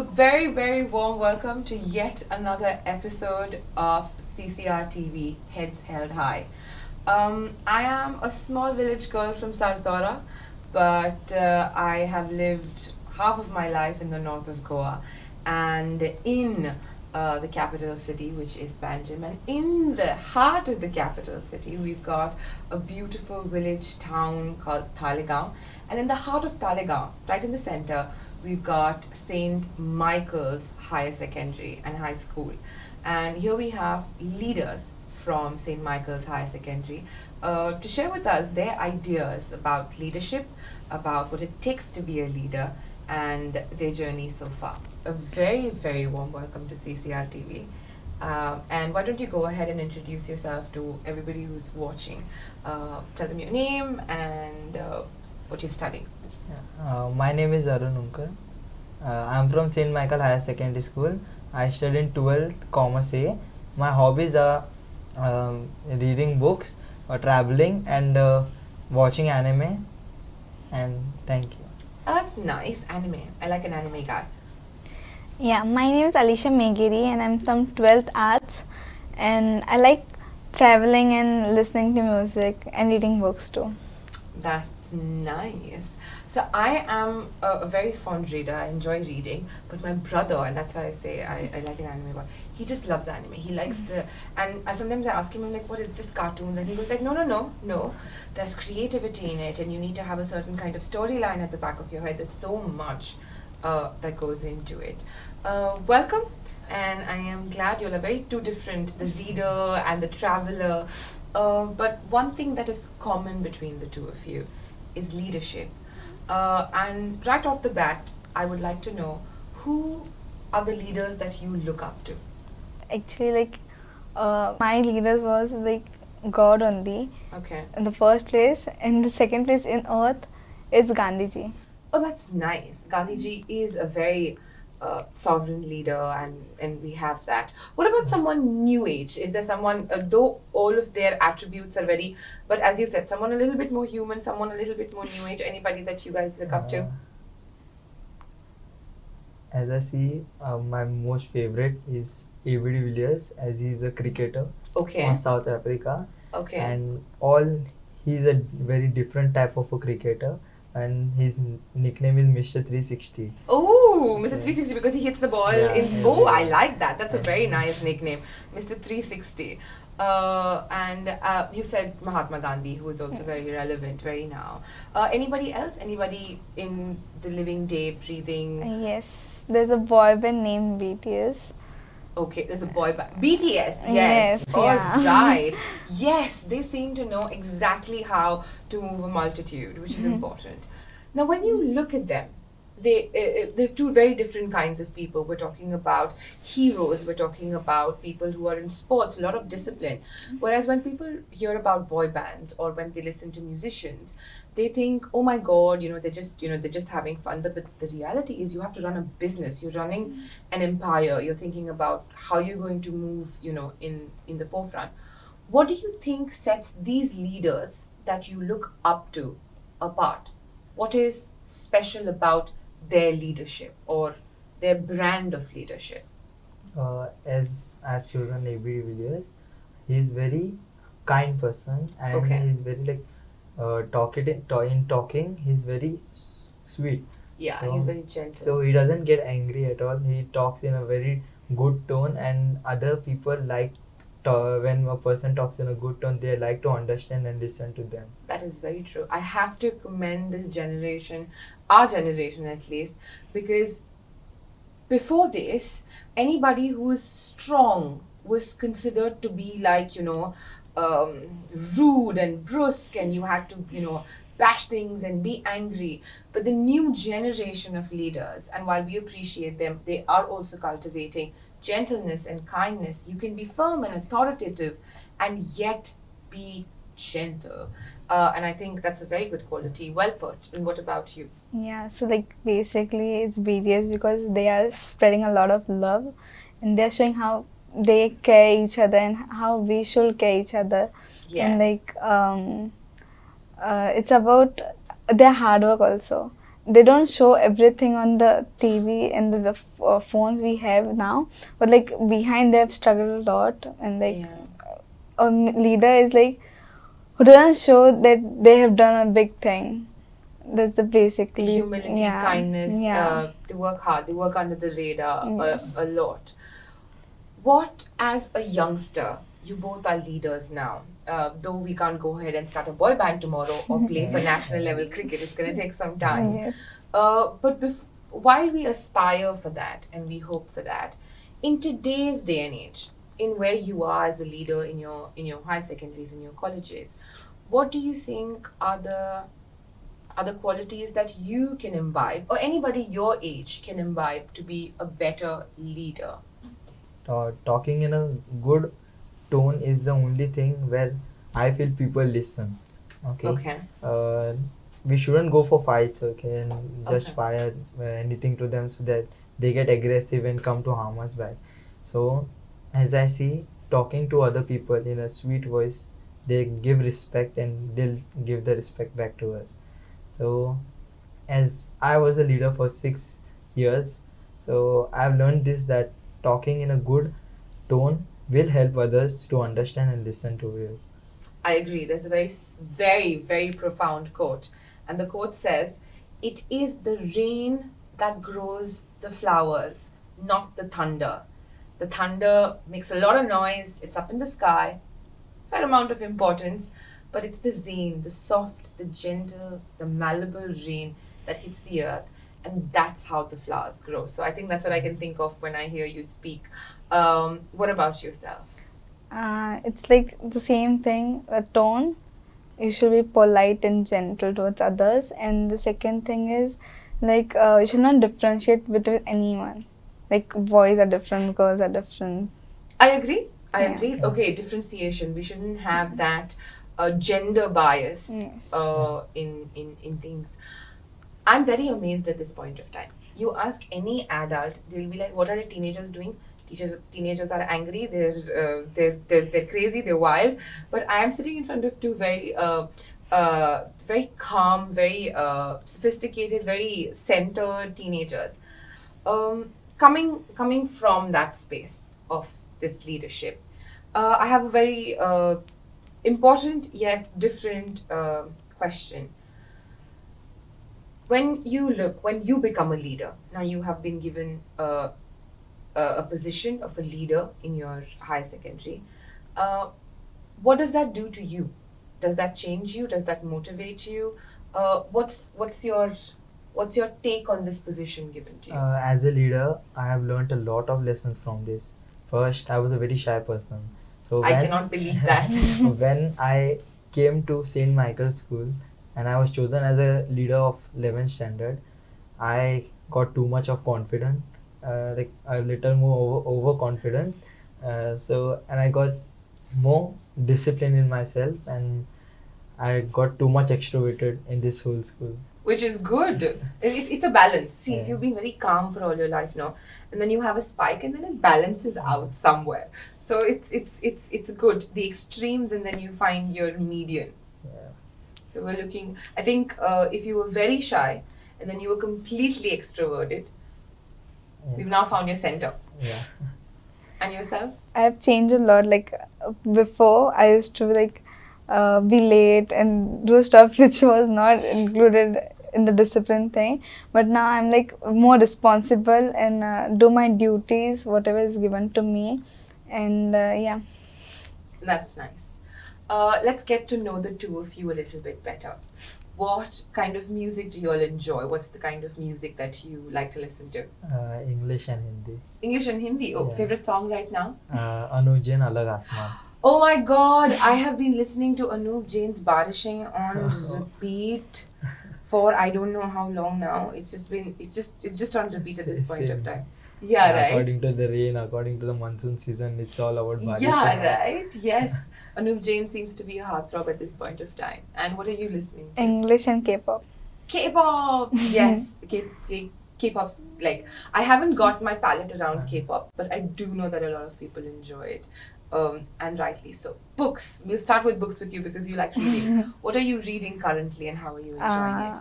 very, very warm welcome to yet another episode of CCR TV, Heads Held High. I am a small village girl from Sarsora, but I have lived half of my life in the north of Goa and in the capital city, which is Banjim. And in the heart of the capital city, we've got a beautiful village town called Taleigao. And in the heart of Taleigao, right in the center, we've got St. Michael's Higher Secondary and High School. And here we have leaders from St. Michael's Higher Secondary to share with us their ideas about leadership, about what it takes to be a leader, and their journey so far. A very, very warm welcome to CCR TV. And why don't you go ahead and introduce yourself to everybody who's watching. Tell them your name and what you're studying. My name is Arun Unkar. I'm from St. Michael Higher Secondary School. I study in 12th Commerce A. My hobbies are reading books, traveling, and watching anime. And thank you. That's nice. Anime. I like an anime guy. Yeah, my name is Alisha Megiri and I'm from 12th Arts, and I like traveling and listening to music and reading books too. That's nice. So I am a very fond reader. I enjoy reading, but my brother, and that's why I say I like an anime boy, he just loves anime. He likes and sometimes I ask him, I'm like, what, it's just cartoons? And he goes like, no. There's creativity in it, and you need to have a certain kind of storyline at the back of your head. There's so much that goes into it. Welcome, and I am glad you're very two different, the reader and the traveler. But one thing that is common between the two of you is leadership. And right off the bat, I would like to know, who are the leaders that you look up to? Actually, my leaders was God only. Okay. In the first place, in the second place in earth, it's Gandhiji. Oh, that's nice. Gandhiji is a very sovereign leader, and we have that. What about someone new age? Is there someone, though all of their attributes are very, but as you said, someone a little bit more human, someone a little bit more new age, anybody that you guys look up to? As I see, my most favorite is A.B.D. Villiers, as he's a cricketer from South Africa. Okay. And he's a very different type of a cricketer. And his nickname is Mr. 360. Oh, Mr. 360, because he hits the ball Oh, I like that. That's a Yeah. very nice nickname, Mr. 360. And you said Mahatma Gandhi, who is also very relevant, very now. Anybody else? Anybody in the living day, breathing? Yes, there's a boy band named BTS. Okay, there's a boy band. BTS, yes. Yes, All yeah. right. Yes, they seem to know exactly how to move a multitude, which is important. Now, when you look at them, they're two very different kinds of people. We're talking about heroes. We're talking about people who are in sports, a lot of discipline. Whereas when people hear about boy bands or when they listen to musicians, they think, oh my God, they're just having fun. But the reality is, you have to run a business. You're running an empire. You're thinking about how you're going to move, in the forefront. What do you think sets these leaders that you look up to apart? What is special about their leadership or their brand of leadership? As I've chosen A.B.D. Villiers, he's very kind person, and he's very in talking, he's very sweet. Yeah, So- he's very gentle. So he doesn't get angry at all. He talks in a very good tone, and other people when a person talks in a good tone, they like to understand and listen to them. That is very true. I have to commend this generation, our generation at least, because before this, anybody who is strong was considered to be rude and brusque, and you had to, bash things and be angry. But the new generation of leaders, and while we appreciate them, they are also cultivating gentleness and kindness. You can be firm and authoritative and yet be gentle. And I think that's a very good quality. Well put. And what about you? Yeah, so basically it's BTS because they are spreading a lot of love and they're showing how they care each other and how we should care each other. Yes. And it's about their hard work also. they don't show everything on the TV and the phones we have now, but like behind they've struggled a lot, and like Yeah. a leader is like who doesn't show that they have done a big thing. That's the basically Humility, yeah, kindness, yeah. they work hard, they work under the radar Yes. a lot. What, as a youngster, you both are leaders now, though we can't go ahead and start a boy band tomorrow or play for national level cricket, it's going to take some time. Yes. But while we aspire for that and we hope for that, in today's day and age, in where you are as a leader in your high secondaries, in your colleges, what do you think are the qualities that you can imbibe, or anybody your age can imbibe, to be a better leader? Talking in a good tone is the only thing where I feel people listen. Okay. Okay. We shouldn't go for fights, okay, and just Okay. fire anything to them so that they get aggressive and come to harm us back. So, as I see, talking to other people in a sweet voice, they give respect and they'll give the respect back to us. So, as I was a leader for 6 years, so I've learned this, that talking in a good tone will help others to understand and listen to you. I agree. There's a very, very profound quote. And the quote says, "It is the rain that grows the flowers, not the thunder. The thunder makes a lot of noise, it's up in the sky, fair amount of importance, but it's the rain, the soft, the gentle, the malleable rain that hits the earth, and that's how the flowers grow." So I think that's what I can think of when I hear you speak. What about yourself? It's like the same thing, the tone. You should be polite and gentle towards others. And the second thing is, like, you should not differentiate between anyone. Like, boys are different, girls are different. I agree. I Yeah. agree. Okay, differentiation. We shouldn't have that gender bias Yes. in things. I'm very amazed at this point of time. You ask any adult, they'll be like, "What are the teenagers doing?" Teenagers are angry. They're crazy. They're wild. But I am sitting in front of two very calm, very sophisticated, very centered teenagers. Coming from that space of this leadership, I have a very important yet different question. When you become a leader, now you have been given a position of a leader in your high secondary. What does that do to you? Does that change you? Does that motivate you? What's your take on this position given to you? As a leader, I have learned a lot of lessons from this. First, I was a very shy person. So I cannot believe that. when I came to St. Michael's School and I was chosen as a leader of 11th standard, I got too much of confidence, like a little more overconfident. And I got more discipline in myself, and I got too much extroverted in this whole school. Which is good. It's a balance. See, if Yeah. you've been very calm for all your life now, and then you have a spike, and then it balances out somewhere. So it's good. The extremes, and then you find your median. Yeah. So we're looking. I think if you were very shy, and then you were completely extroverted, we've now found your center. Yeah. And yourself? I've changed a lot. Like, before, I used to like be late and do stuff which was not included in the discipline thing. But now I'm like more responsible and do my duties, whatever is given to me. And yeah. That's nice. Let's get to know the two of you a little bit better. What kind of music do you all enjoy? What's the kind of music that you like to listen to? English and Hindi. English and Hindi. Oh, Yeah. favorite song right now? Anuj Jain Alag Asman. Oh my God! I have been listening to Anup Jain's Barishein on repeat for I don't know how long now. It's just on repeat at this point of Same. time. Yeah, right. According to the rain, according to the monsoon season, it's all about Barish. Yeah, right. Yes, Anup Jain seems to be a heartthrob at this point of time. And what are you listening to? English and K-pop. K-pop. Yes, K-pop's like, I haven't got my palette around K-pop, but I do know that a lot of people enjoy it, and rightly so. Books. We'll start with books with you because you like reading. What are you reading currently, and how are you enjoying it?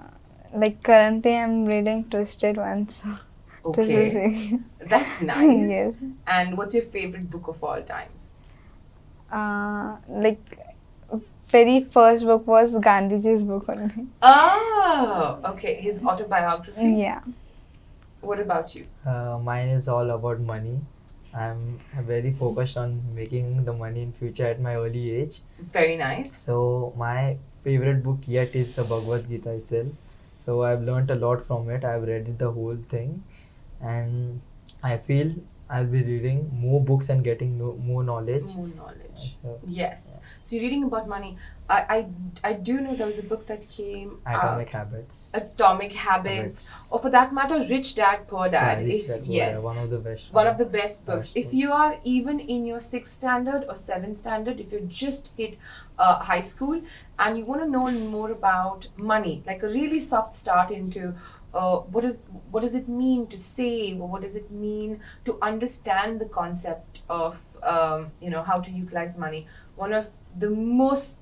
Like currently, I'm reading Twisted Ones. Okay, that's nice. Yes. And what's your favorite book of all times? Like very first book was Gandhiji's book only. Oh, okay. His autobiography. Yeah. What about you? Mine is all about money. I'm very focused on making the money in future at my early age. Very nice. So my favorite book yet is the Bhagavad Gita itself. So I've learnt a lot from it. I've read it the whole thing, and I feel I'll be reading more books and getting more knowledge. More knowledge. So, Yes. So you're reading about money. I do know there was a book that came Atomic out. Habits. Atomic Habits, or for that matter, Rich Dad Poor Dad. Rich If Dad Poor yes, Dad, one of the best. one of the best books. Best If you are even in your 6th standard or 7th standard, if you just hit high school and you want to know more about money, like a really soft start into what does it mean to save, or what does it mean to understand the concept of how to utilize money. One of the most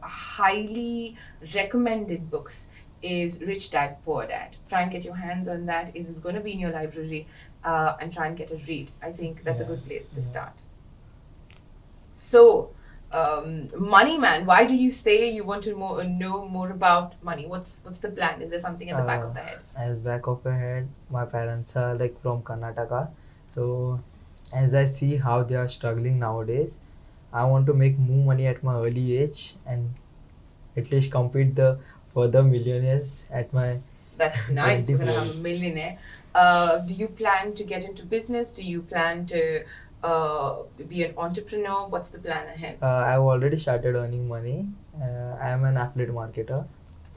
highly recommended books is Rich Dad Poor Dad. Try and get your hands on that. It is going to be in your library, and try and get a read. I think that's a good place to start. So, money man, why do you say you want to know more about money? What's the plan? Is there something at the back of the head? As back of my head, my parents are like from Karnataka. So as I see how they are struggling nowadays, I want to make more money at my early age and at least compete the further millionaires at my. That's nice. You're gonna have a 24s. millionaire. Do you plan to get into business? Do you plan to be an entrepreneur? What's the plan ahead? I've already started earning money. I am an affiliate marketer.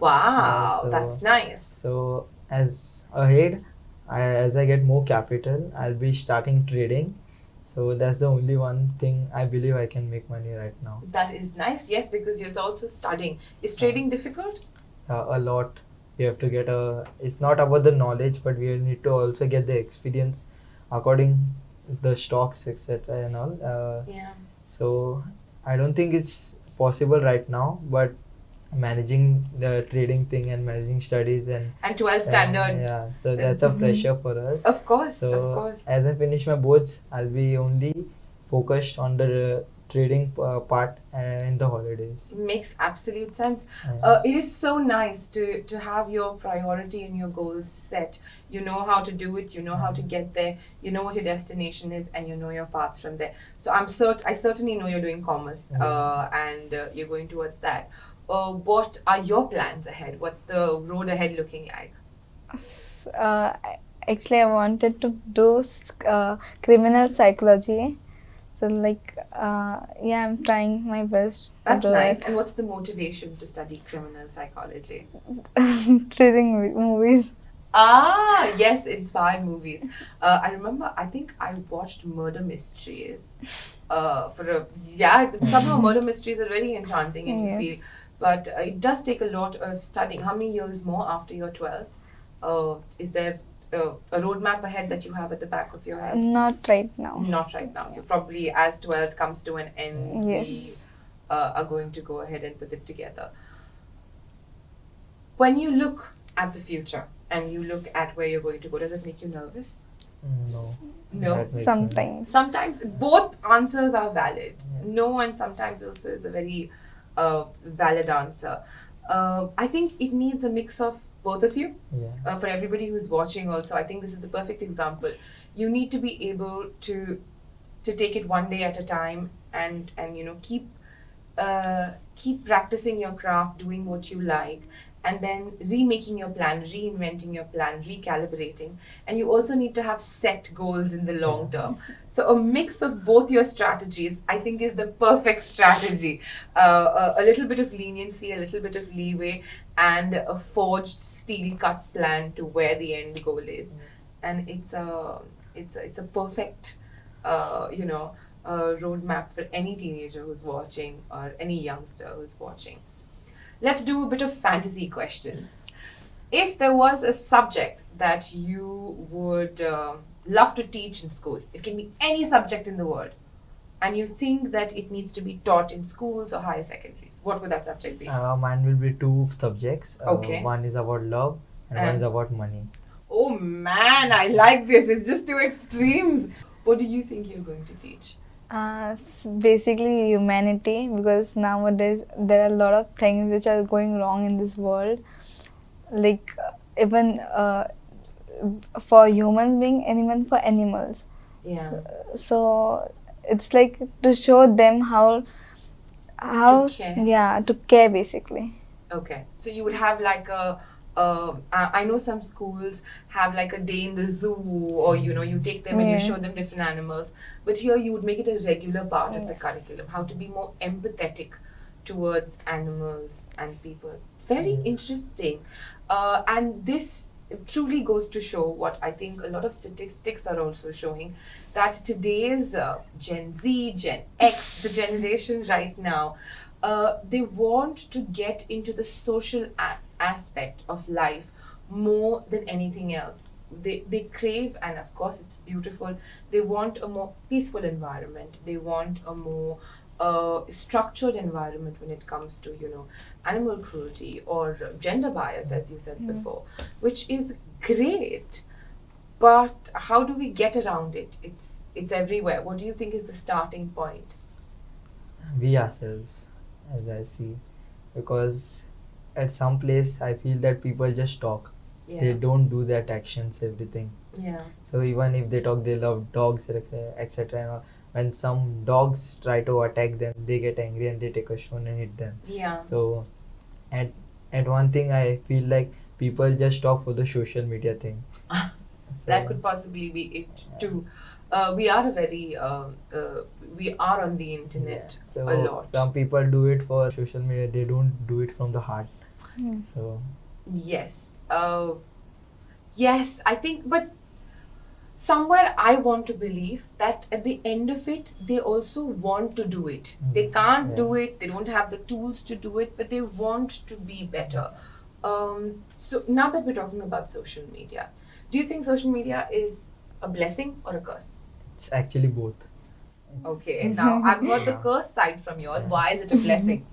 Wow, so- that's nice. So as ahead, as I get more capital, I'll be starting trading. So that's the only one thing I believe I can make money right now. That is nice. Yes, because you're also studying. Is trading difficult? A lot. We have to get a. It's not about the knowledge, but we need to also get the experience, according the stocks, etc. and all. Yeah. So I don't think it's possible right now, but managing the trading thing and managing studies and 12th standard. yeah, so that's a pressure for us. Of course, So of course. as I finish my boards, I'll be only focused on the trading part and in the holidays. Makes absolute sense. Yeah. It is so nice to have your priority and your goals set. You know how to do it. You know how to get there. You know what your destination is, and you know your path from there. So I certainly know you're doing commerce, and you're going towards that. What are your plans ahead? What's the road ahead looking like? Actually, I wanted to do criminal psychology. So yeah, I'm trying my best to That's do nice. it. And what's the motivation to study criminal psychology? Thrilling movies. Ah, yes, inspired movies. I remember, I think I watched Murder Mysteries. Somehow murder mysteries are very enchanting and you Yes. feel, but it does take a lot of studying. How many years more after your 12th? Is there a roadmap ahead that you have at the back of your head? Not right now. Not right now. So probably as 12th comes to an end, we Yes. are going to go ahead and put it together. When you look at the future and you look at where you're going to go, does it make you nervous? No. No. That makes me- Sometimes. Sometimes both answers are valid. Yeah. No, and sometimes also is a very valid answer. I think it needs a mix of both of you. Yeah. For everybody who's watching also, I think this is the perfect example. You need to be able to take it one day at a time and keep practicing your craft, doing what you like, and then remaking your plan, reinventing your plan, recalibrating. And you also need to have set goals in the long term. So a mix of both your strategies, I think, is the perfect strategy. A little bit of leniency, a little bit of leeway, and a forged steel cut plan to where the end goal is. And it's a perfect roadmap for any teenager who's watching or any youngster who's watching. Let's do a bit of fantasy questions. If there was a subject that you would love to teach in school, it can be any subject in the world, and you think that it needs to be taught in schools or higher secondaries, what would that subject be? Mine will be two subjects. Okay. One is about love and one And- is about money. Oh man, I like this. It's just two extremes. What do you think you're going to teach? Basically humanity, because nowadays there are a lot of things which are going wrong in this world, like even for human being and even for animals. Yeah. So it's like to show them how To care. yeah, to care basically. Okay. So you would have like I know some schools have like a day in the zoo, or you take them and you Yeah. show them different animals. But here you would make it a regular part of the curriculum, how to be more empathetic towards animals and people. Very interesting. And this truly goes to show what I think a lot of statistics are also showing, that today's Gen Z, Gen X, the generation right now, they want to get into the social aspect of life more than anything else. They crave, and of course it's beautiful, they want a more peaceful environment, they want a more structured environment when it comes to animal cruelty or gender bias, as you said before, which is great. But how do we get around it? It's everywhere. What do you think is the starting point? We ourselves, as I see, because at some place I feel that people just talk. They don't do that actions, everything. Yeah. So even if they talk, they love dogs, etc. And all. When some dogs try to attack them, they get angry and they take a stone and hit them. Yeah. So at one thing, I feel like people just talk for the social media thing. That could possibly be it too. We are a very we are on the internet So a lot. some people do it for social media. They don't do it from the heart. So Yes. Yes, I think, but somewhere I want to believe that at the end of it, they also want to do it. They can't do it, they don't have the tools to do it, but they want to be better. So now that we're talking about social media, do you think social media is a blessing or a curse? it's actually both. Okay, now I've heard the curse side from you all. Why is it a blessing?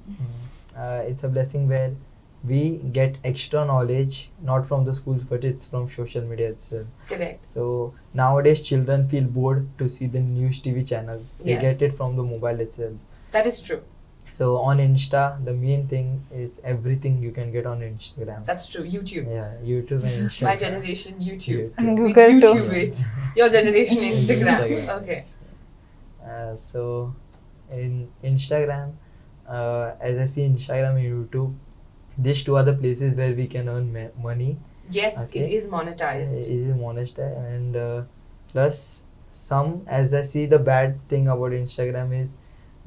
It's a blessing where we get extra knowledge, not from the schools, but it's from social media itself. Correct. So nowadays children feel bored to see the news TV channels. They Yes. get it from the mobile itself. That is true. So on Insta, the main thing is everything you can get on Instagram. That's true. YouTube. Yeah, YouTube and Instagram. My generation, YouTube. YouTube. We Google too. YouTube it. Your generation, Instagram. Instagram. Okay. So in Instagram, as I see Instagram and YouTube, these two are the places where we can earn money. Yes, Okay. it is monetized. It is monetized, and plus as I see, the bad thing about Instagram is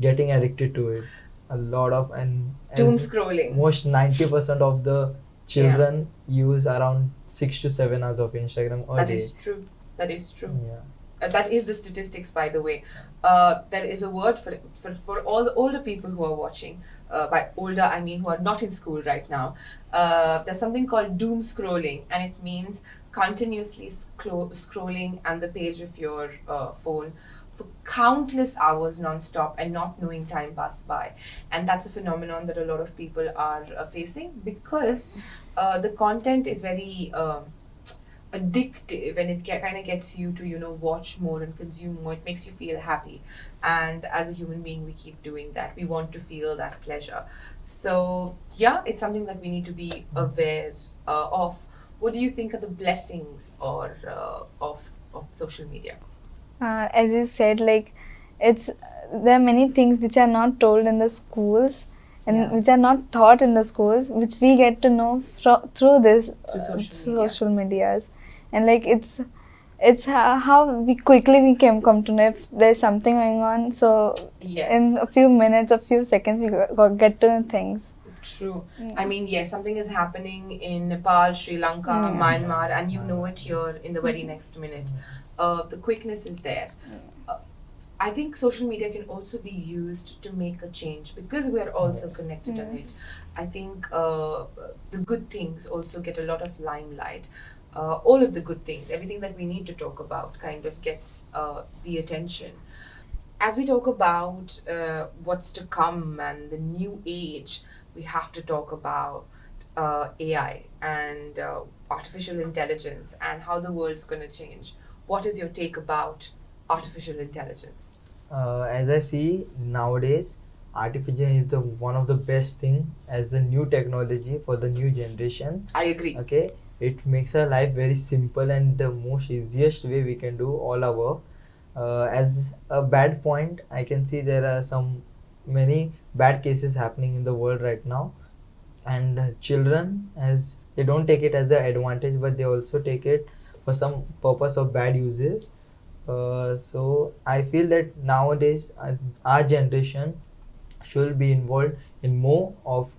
getting addicted to it. A lot of Doom as scrolling. most 90% of the children use around 6 to 7 hours of Instagram a That day. is true. That is true. Yeah. That is the statistics, by the way. There is a word for all the older people who are watching. By older, I mean who are not in school right now. There's something called doom scrolling, and it means continuously scrolling on the page of your phone for countless hours non-stop and not knowing time pass by. And that's a phenomenon that a lot of people are facing, because the content is very addictive, and it kind of gets you to watch more and consume more. It makes you feel happy, and as a human being we keep doing that. We want to feel that pleasure. So yeah, it's something that we need to be aware of. What do you think are the blessings or of social media? As you said, like there are many things which are not told in the schools and Yeah. which are not taught in the schools, which we get to know through this Through social social medias, and like it's how we quickly come to know if there's something going on. So Yes. in a few minutes, a few seconds, we get to know things. True. I mean, yes, something is happening in Nepal, Sri Lanka, Myanmar, and you know it here in the very next minute. The quickness is there. I think social media can also be used to make a change, because we're also connected on it. I think the good things also get a lot of limelight. All of the good things, everything that we need to talk about, kind of gets the attention. as we talk about what's to come and the new age, we have to talk about AI and artificial intelligence and how the world's going to change. What is your take about artificial intelligence? As I see nowadays, artificial is the one of the best thing as a new technology for the new generation. I agree. Okay, it makes our life very simple and the most easiest way we can do all our work. As a bad point, I can see there are some many bad cases happening in the world right now, and children, as they don't take it as the advantage, but they also take it for some purpose of bad uses. So I feel that nowadays our generation should be involved in more of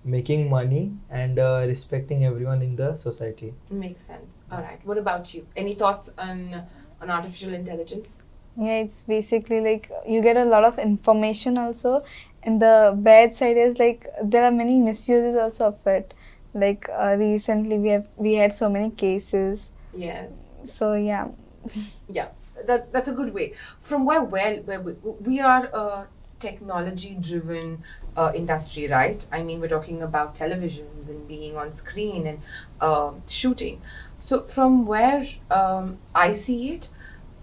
making money and respecting everyone in the society. Makes sense. All right. What about you? Any thoughts on artificial intelligence? Yeah, it's basically like you get a lot of information also, and the bad side is like there are many misuses also of it. Like recently we had so many cases. Yes. So yeah. Yeah, that's a good way. From where we are a technology driven industry, right? I mean, we're talking about televisions and being on screen and shooting. So from where I see it,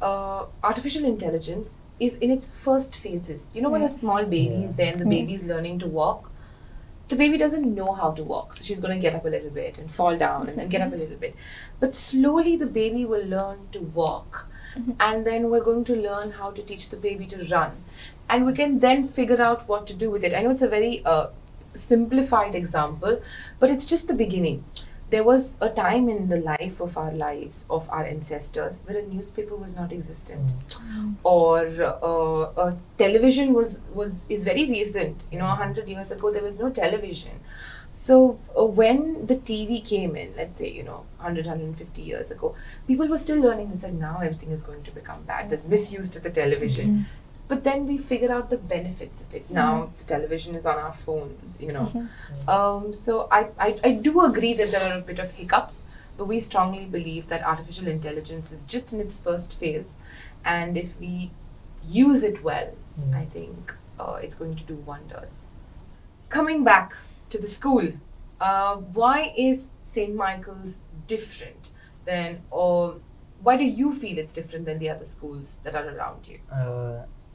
artificial intelligence is in its first phases. You know, when a small baby is there and the baby is learning to walk, the baby doesn't know how to walk, so she's going to get up a little bit and fall down and then get up a little bit. But slowly the baby will learn to walk, and then we're going to learn how to teach the baby to run, and we can then figure out what to do with it. I know it's a very simplified example, but it's just the beginning. There was a time in the life of our lives, of our ancestors, where a newspaper was not existent, or television is very recent. You know, 100 years ago there was no television. So when the TV came in, let's say, you know, 150 years ago, people were still learning. They said now everything is going to become bad. There's misuse to the television. But then we figure out the benefits of it. Now the television is on our phones, you know. So I do agree that there are a bit of hiccups, but we strongly believe that artificial intelligence is just in its first phase. And if we use it well, I think it's going to do wonders. Coming back to the school, why is St. Michael's different than, or why do you feel it's different than the other schools that are around you?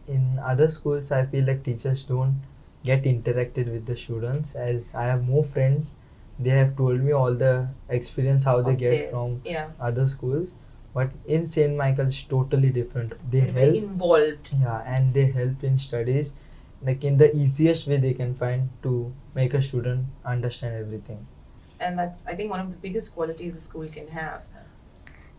In other schools, I feel like teachers don't get interacted with the students. As I have more friends, they have told me all the experience how they Of get theirs, from yeah. other schools. But in St. Michael's, it's totally different. They're very involved. Yeah, and they help in studies, like in the easiest way they can find to make a student understand everything. And that's, I think, one of the biggest qualities a school can have.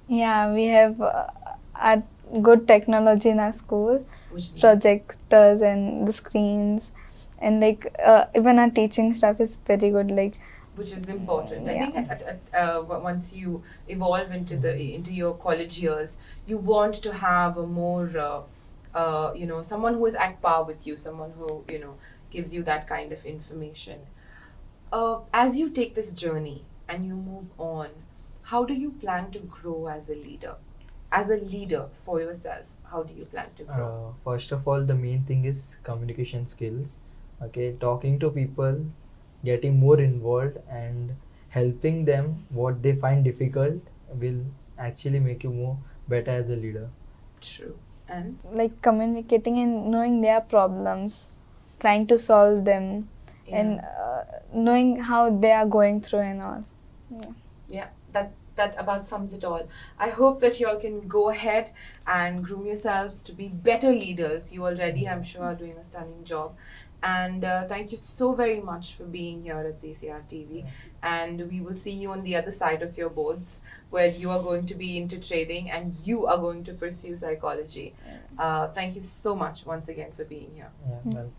Yeah, we have a good technology in our school, Which is projectors and the screens, and like even our teaching stuff is very good. Like which is important. I Yeah. think once you evolve into your college years, you want to have a more you know, someone who is at par with you, someone who, you know, gives you that kind of information. As you take this journey and you move on, how do you plan to grow as a leader? As a leader for yourself, how do you plan to grow? First of all, the main thing is communication skills. Okay, talking to people, getting more involved, and helping them what they find difficult will actually make you more better as a leader. True. And like communicating and knowing their problems, trying to solve them, and knowing how they are going through and all. yeah, that about sums it all. I hope that you all can go ahead and groom yourselves to be better leaders. You already, I'm sure, are doing a stunning job. And thank you so very much for being here at CCR TV. And we will see you on the other side of your boards, where you are going to be into trading and you are going to pursue psychology. Thank you so much once again for being here. Yeah, well,